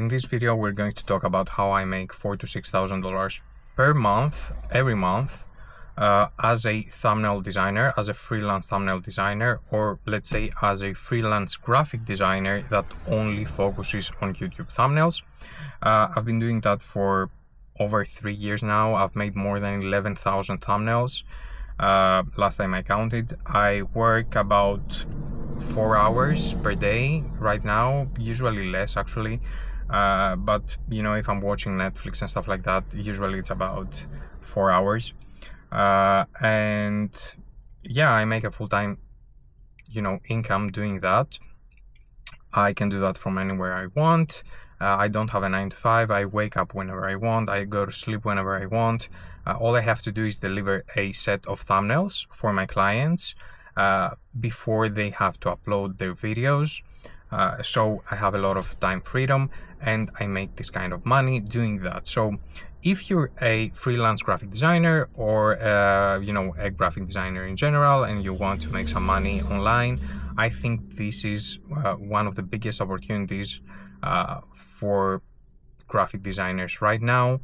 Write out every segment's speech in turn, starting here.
in this video we're going to talk about how I make $4,000 to $6,000 per month, every month, as a thumbnail designer, as a freelance thumbnail designer, or let's say as a freelance graphic designer that only focuses on YouTube thumbnails. I've been doing that for over 3 years now. I've made more than 11,000 thumbnails. Last time I counted. I work about 4 hours per day right now, usually less actually, but you know, if I'm watching Netflix and stuff like that, usually it's about 4 hours, and yeah, I make a full-time, you know, income doing that. I can do that from anywhere I want. I don't have a 9 to 5. I wake up whenever I want. I go to sleep whenever I want. All I have to do is deliver a set of thumbnails for my clients before they have to upload their videos. So I have a lot of time freedom and I make this kind of money doing that. So if you're a freelance graphic designer or you know, a graphic designer in general and you want to make some money online, I think this is one of the biggest opportunities for graphic designers right now.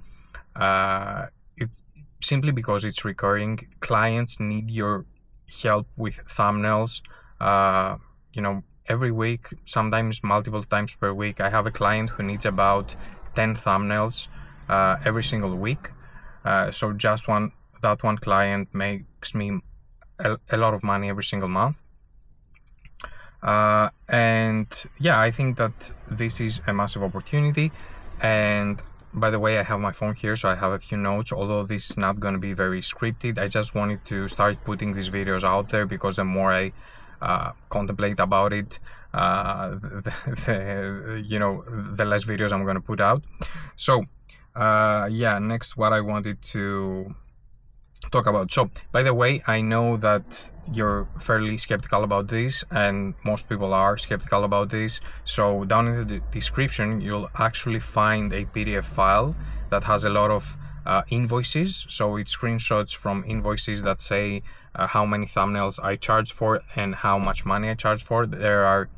It's simply because it's recurring. Clients need your help with thumbnails, you know, every week, sometimes multiple times per week. I have a client who needs about 10 thumbnails every single week. So just that one client makes me a lot of money every single month. And yeah, I think that this is a massive opportunity. And by the way, I have my phone here, so I have a few notes, although this is not going to be very scripted. I just wanted to start putting these videos out there because the more I contemplate about it, you know, the less videos I'm going to put out. So yeah, next, what I wanted to talk about. So by the way, I know that you're fairly skeptical about this, and most people are skeptical about this. So down in the description, you'll actually find a PDF file that has a lot of invoices. So it's screenshots from invoices that say how many thumbnails I charge for and how much money I charge for. There are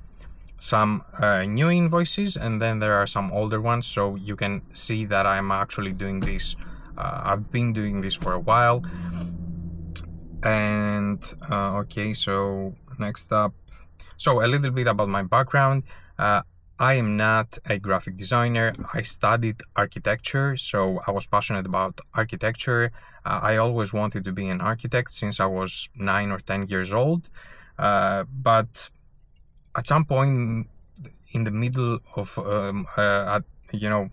some new invoices and then there are some older ones, so you can see that I'm actually doing this. I've been doing this for a while. And okay, so next up, so a little bit about my background. I am not a graphic designer. I studied architecture, so I was passionate about architecture. I always wanted to be an architect since I was 9 or 10 years old. But at some point in the middle of, you know,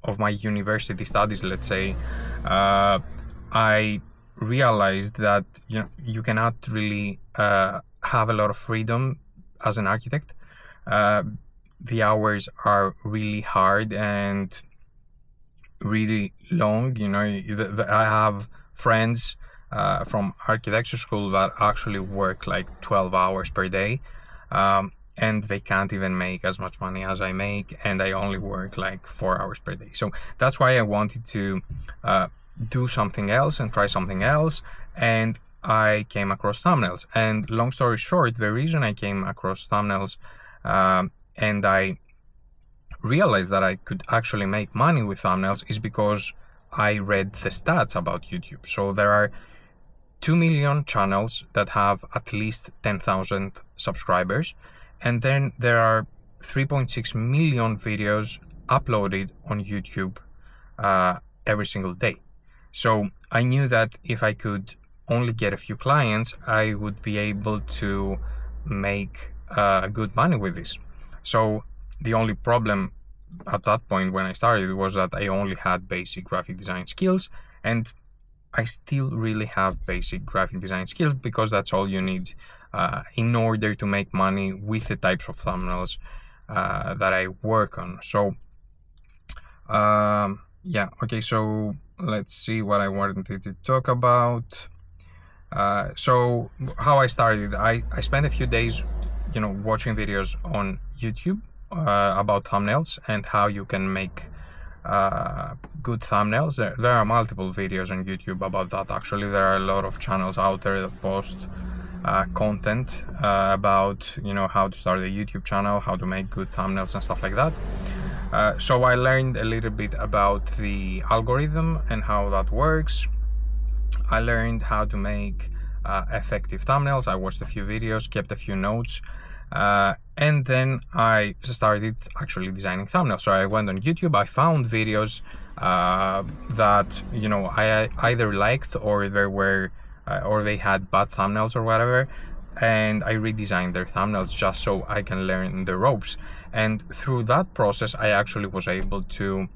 of my university studies, let's say, I realized that, you know, you cannot really have a lot of freedom as an architect. The hours are really hard and really long. You know, I have friends from architecture school that actually work like 12 hours per day, and they can't even make as much money as I make, and I only work like 4 hours per day. So that's why I wanted to do something else and try something else, and I came across thumbnails. And long story short, the reason I came across thumbnails and I realized that I could actually make money with thumbnails is because I read the stats about YouTube. So there are 2 million channels that have at least 10,000 subscribers, and then there are 3.6 million videos uploaded on YouTube every single day. So I knew that if I could only get a few clients, I would be able to make good money with this. So the only problem at that point when I started was that I only had basic graphic design skills, and I still really have basic graphic design skills because that's all you need in order to make money with the types of thumbnails that I work on. So yeah, okay, so let's see what I wanted to talk about. So how I started, I spent a few days, you know, watching videos on YouTube about thumbnails and how you can make good thumbnails. There are multiple videos on YouTube about that. Actually, there are a lot of channels out there that post content about, you know, how to start a YouTube channel, how to make good thumbnails and stuff like that. So I learned a little bit about the algorithm and how that works. I learned how to make effective thumbnails. I watched a few videos, kept a few notes, and then I started actually designing thumbnails. So I went on YouTube, I found videos that, you know, I either liked or there were or they had bad thumbnails or whatever, and I redesigned their thumbnails just so I can learn the ropes. And through that process, I actually was able to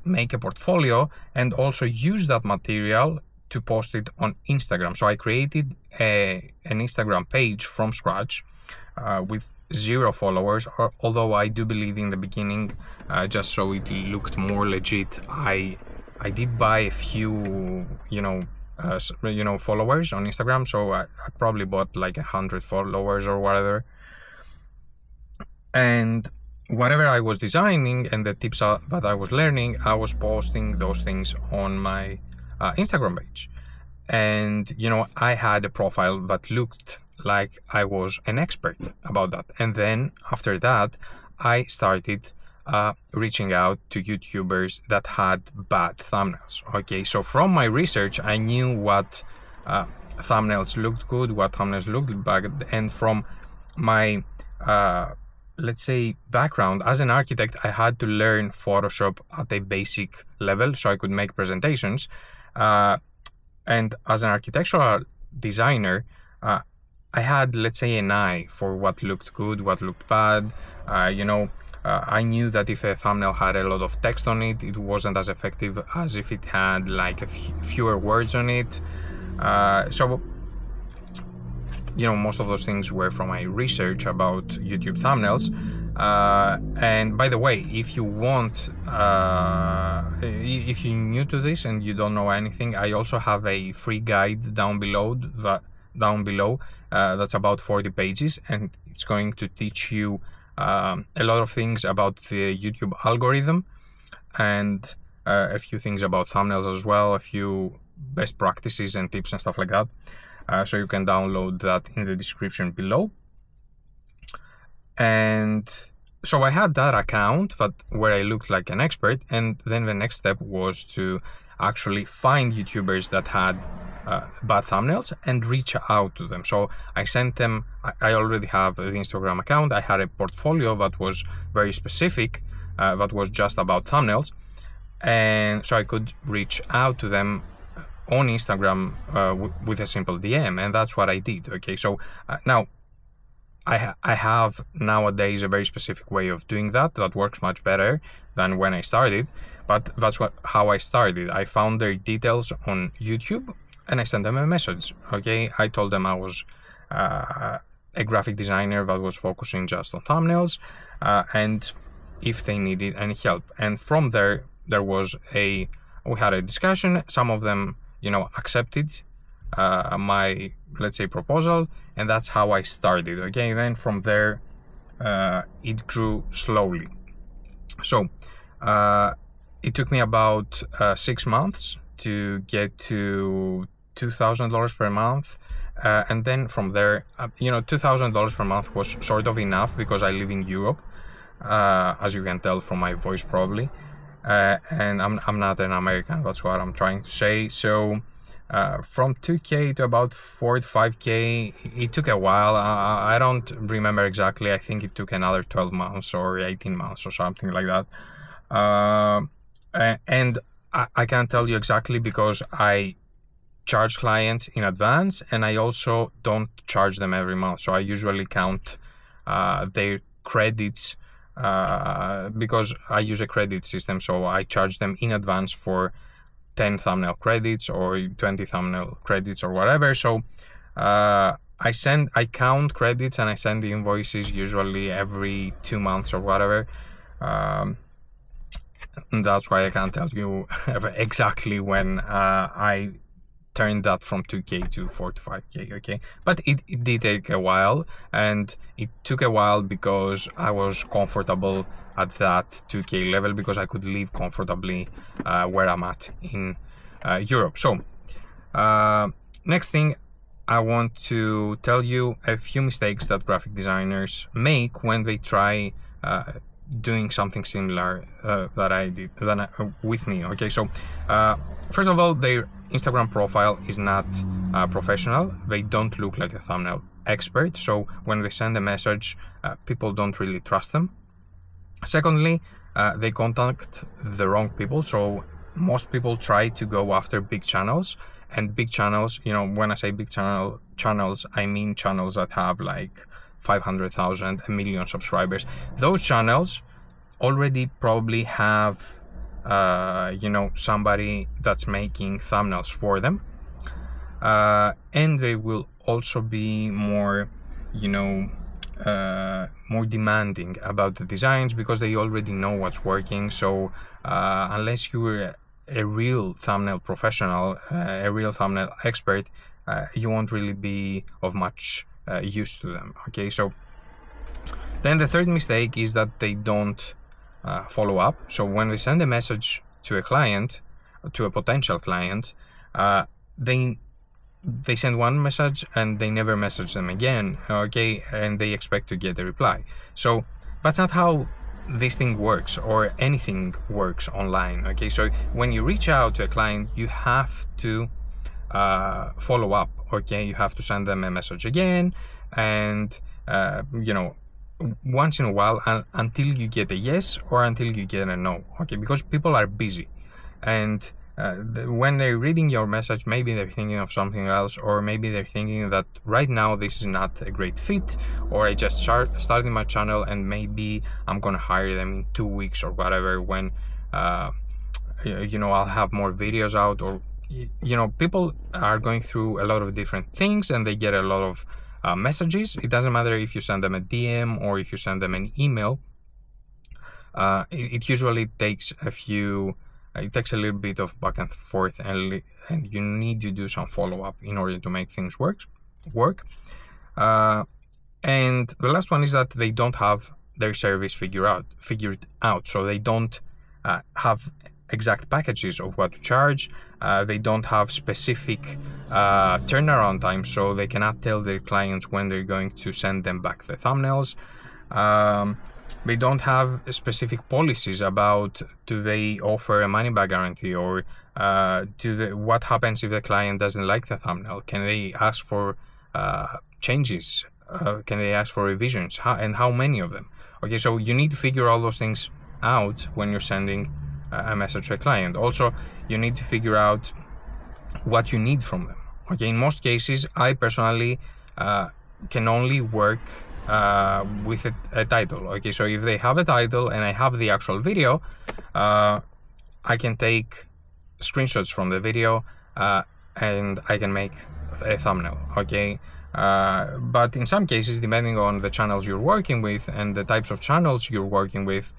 make a portfolio and also use that material to post it on Instagram. So I created an Instagram page from scratch with 0 followers, although I do believe in the beginning, just so it looked more legit, I did buy a few, followers on Instagram. So I probably bought like 100 followers or whatever. And whatever I was designing and the tips that I was learning, I was posting those things on my Instagram page. And, you know, I had a profile that looked like I was an expert about that. And then after that, I started reaching out to YouTubers that had bad thumbnails. Okay, so from my research, I knew what thumbnails looked good, what thumbnails looked bad, and from my let's say background as an architect, I had to learn Photoshop at a basic level so I could make presentations. And as an architectural designer, I had, let's say, an eye for what looked good, what looked bad. I knew that if a thumbnail had a lot of text on it, it wasn't as effective as if it had like fewer words on it. So, you know, most of those things were from my research about YouTube thumbnails. And by the way, if you want, if you're new to this and you don't know anything, I also have a free guide down below that's about 40 pages, and it's going to teach you a lot of things about the YouTube algorithm and a few things about thumbnails as well, a few best practices and tips and stuff like that. So you can download that in the description below. And so I had that account where I looked like an expert, and then the next step was to actually find YouTubers that had bad thumbnails and reach out to them. So I sent them, I already have the Instagram account, I had a portfolio that was very specific, that was just about thumbnails, and so I could reach out to them on Instagram with a simple DM, and that's what I did. Okay, so now I have nowadays a very specific way of doing that works much better than when I started, but that's how I started. I found their details on YouTube and I sent them a message. Okay, I told them I was a graphic designer that was focusing just on thumbnails, and if they needed any help. And from there we had a discussion. Some of them, you know, accepted my, let's say, proposal, and that's how I started. Okay, then from there it grew slowly. So it took me about 6 months to get to $2,000 per month, and then from there, $2,000 per month was sort of enough because I live in Europe, as you can tell from my voice probably, and I'm not an American. That's what I'm trying to say. So from 2K to about 4 to 5K, it took a while. I don't remember exactly. I think it took another 12 months or 18 months or something like that. And I can't tell you exactly because I charge clients in advance and I also don't charge them every month. So I usually count their credits because I use a credit system. So I charge them in advance for 10 thumbnail credits or 20 thumbnail credits or whatever. So I count credits and I send the invoices usually every 2 months or whatever. And that's why I can't tell you exactly when I turned that from 2K to 4 to 5K, okay? But it did take a while, and it took a while because I was comfortable at that 2K level because I could live comfortably where I'm at in Europe. So next thing, I want to tell you a few mistakes that graphic designers make when they try doing something similar that I did with me. Okay, so first of all, their Instagram profile is not professional. They don't look like a thumbnail expert, so when they send a message, people don't really trust them. Secondly, they contact the wrong people, so most people try to go after big channels, and big channels, when I say big channels, I mean channels that have like 500,000, a million subscribers. Those channels already probably have somebody that's making thumbnails for them, and they will also be more more demanding about the designs because they already know what's working. So unless you're a real thumbnail professional, a real thumbnail expert, you won't really be of much use to them. Okay, so then the third mistake is that they don't follow up. So when they send a message to a client, to a potential client, they send one message and they never message them again, okay, and they expect to get a reply. So that's not how this thing works, or anything works online. Okay, so when you reach out to a client, you have to follow up. Okay, you have to send them a message again, and once in a while, until you get a yes or until you get a no. Okay, because people are busy, and when they're reading your message, maybe they're thinking of something else, or maybe they're thinking that right now this is not a great fit, or I just started my channel and maybe I'm gonna hire them in 2 weeks or whatever, when I'll have more videos out, or people are going through a lot of different things and they get a lot of messages. It doesn't matter if you send them a DM or if you send them an email. It usually takes it takes a little bit of back and forth, and you need to do some follow-up in order to make things work. And the last one is that they don't have their service figured out. So they don't have exact packages of what to charge. They don't have specific turnaround time, so they cannot tell their clients when they're going to send them back the thumbnails. They don't have specific policies about, do they offer a money back guarantee, or what happens if the client doesn't like the thumbnail? Can they ask for changes? Can they ask for revisions? And how many of them? Okay, so you need to figure all those things out when you're sending a message to a client. Also, you need to figure out what you need from them. Okay, in most cases, I personally can only work with a title. Okay, so if they have a title and I have the actual video, I can take screenshots from the video and I can make a thumbnail. Okay, but in some cases, depending on the channels you're working with and the types of channels you're working with,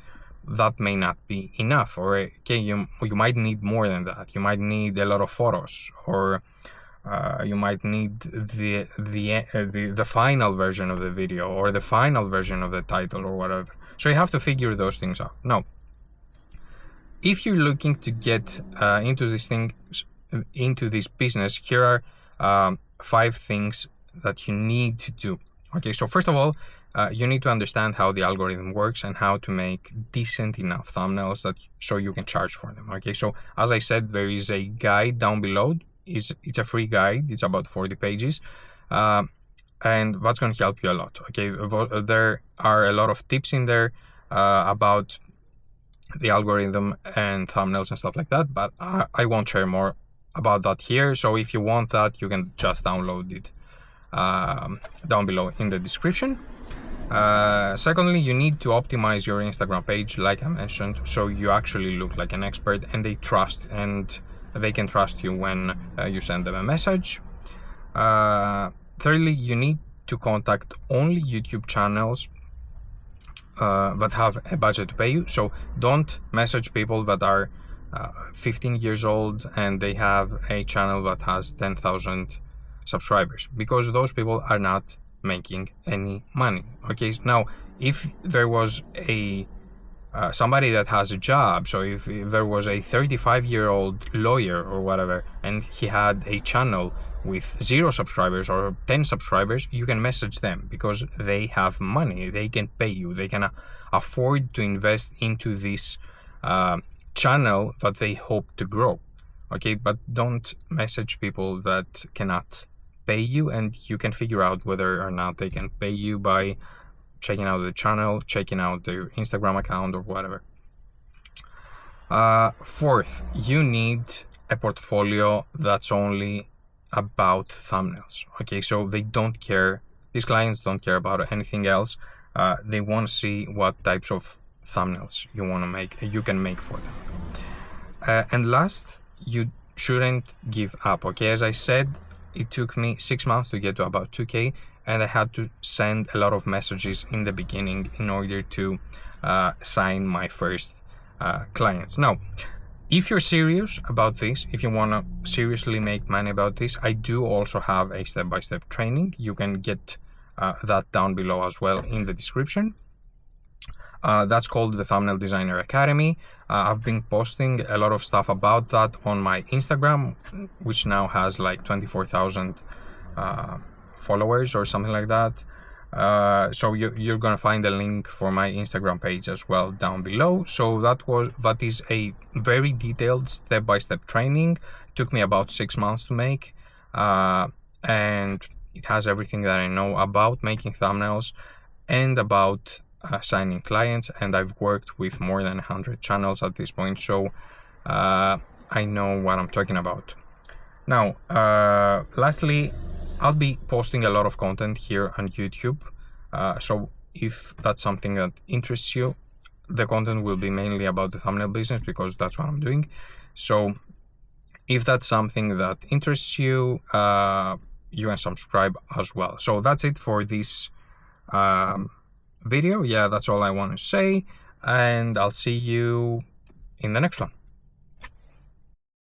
that may not be enough, or okay, you might need more than that. You might need a lot of photos, or you might need the final version of the video, or the final version of the title, or whatever. So you have to figure those things out. Now, if you're looking to get into this business, here are 5 things that you need to do. Okay, so first of all, you need to understand how the algorithm works and how to make decent enough thumbnails so you can charge for them. Okay, so as I said, there is a guide down below. It's a free guide. It's about 40 pages, and that's going to help you a lot. Okay, there are a lot of tips in there about the algorithm and thumbnails and stuff like that, but I won't share more about that here. So if you want that, you can just download it down below in the description. Secondly, you need to optimize your Instagram page, like I mentioned, so you actually look like an expert and they can trust you when you send them a message. Thirdly, you need to contact only YouTube channels that have a budget to pay you. So don't message people that are 15 years old and they have a channel that has 10,000 subscribers, because those people are not making any money. Okay, now if there was somebody that has a job, so if there was a 35-year-old lawyer or whatever, and he had a channel with 0 subscribers or 10 subscribers, you can message them because they have money. They can pay you. They can afford to invest into this channel that they hope to grow. Okay, but don't message people that cannot pay you, and you can figure out whether or not they can pay you by checking out the channel, checking out their Instagram account or whatever. Fourth, you need a portfolio that's only about thumbnails. Okay, so they don't care, these clients don't care about anything else. They want to see what types of thumbnails you want to make, you can make for them. And last, you shouldn't give up. Okay, as I said, it took me 6 months to get to about 2K, and I had to send a lot of messages in the beginning in order to sign my first clients. Now, if you're serious about this, if you want to seriously make money about this, I do also have a step-by-step training. You can get that down below as well in the description. That's called the Thumbnail Designer Academy. I've been posting a lot of stuff about that on my Instagram, which now has like 24,000 followers or something like that. So you're gonna find a link for my Instagram page as well down below. So that is a very detailed step-by-step training. It took me about 6 months to make, and it has everything that I know about making thumbnails and about signing clients, and I've worked with more than 100 channels at this point, so I know what I'm talking about. Now, lastly, I'll be posting a lot of content here on YouTube, so if that's something that interests you, the content will be mainly about the thumbnail business because that's what I'm doing. So if that's something that interests you, you can subscribe as well. So that's it for this video. Yeah, that's all I want to say, and I'll see you in the next one.